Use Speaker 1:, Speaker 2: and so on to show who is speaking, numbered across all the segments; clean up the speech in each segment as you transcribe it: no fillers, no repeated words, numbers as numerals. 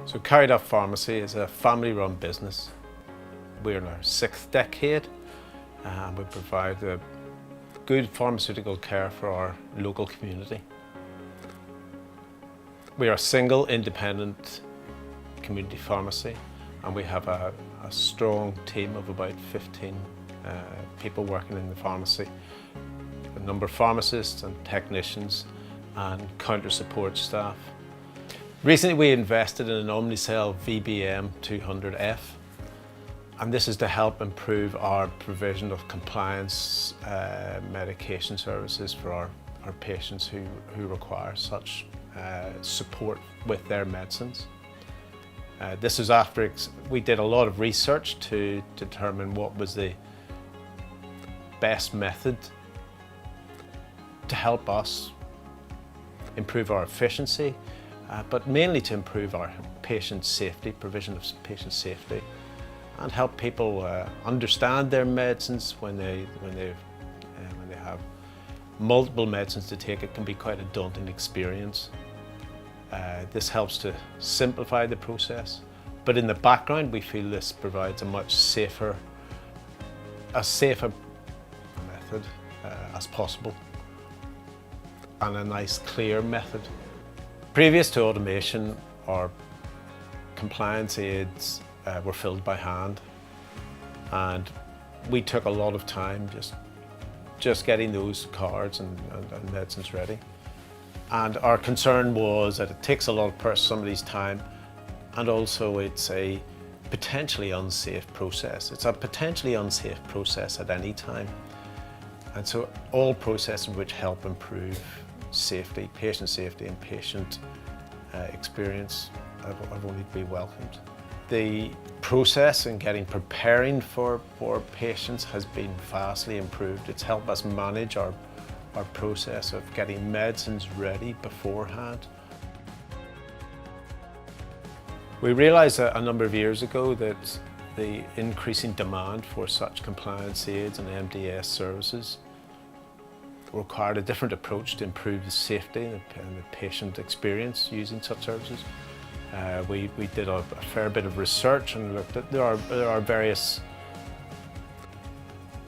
Speaker 1: So Carryduff Pharmacy is a family-run business. We're in our 6th decade and we provide good pharmaceutical care for our local community. We are a single independent community pharmacy and we have a strong team of about 15 people working in the pharmacy. A number of pharmacists and technicians and counter support staff. Recently we invested in an Omnicell VBM 200F, and this is to help improve our provision of compliance medication services for our patients who require such support with their medicines. This was after we did a lot of research to determine what was the best method to help us improve our efficiency, but mainly to improve our patient safety, provision of patient safety, and help people understand their medicines when they have multiple medicines to take. It can be quite a daunting experience. This helps to simplify the process, but in the background we feel this provides a much safer method as possible, and a nice clear method. Previous to automation, our compliance aids were filled by hand, and we took a lot of time just getting those cards and medicines ready. And our concern was that it takes a lot of somebody's time, and also it's a potentially unsafe process. It's a potentially unsafe process at any time. And so all processes which help improve safety, patient safety and patient experience have only to be welcomed. The process in preparing for patients has been vastly improved. It's helped us manage our process of getting medicines ready beforehand. We realised a number of years ago that the increasing demand for such compliance aids and MDS services required a different approach to improve the safety and the patient experience using such services. We did a fair bit of research and looked at there are various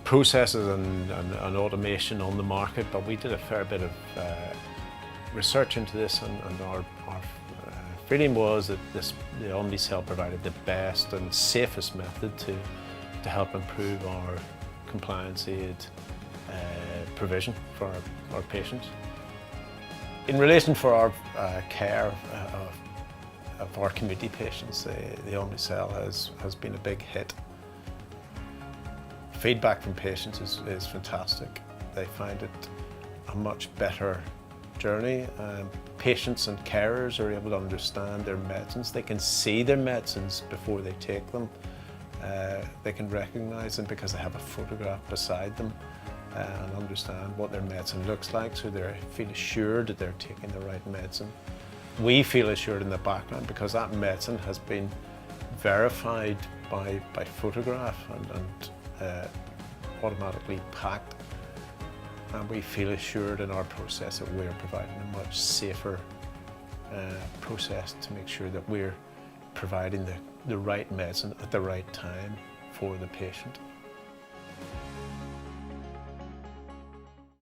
Speaker 1: processes and automation on the market, but we did a fair bit of research into this, and our feeling was that the Omnicell provided the best and safest method to help improve our compliance aid provision for our patients. In relation for our care of our community patients, the Omnicell has been a big hit. Feedback from patients is fantastic. They find it a much better journey. Patients and carers are able to understand their medicines. They can see their medicines before they take them. They can recognise them because they have a photograph beside them and understand what their medicine looks like, so they feel assured that they're taking the right medicine. We feel assured in the background because that medicine has been verified by photograph and automatically packed, and we feel assured in our process that we're providing a much safer process to make sure that we're providing the right medicine at the right time for the patient.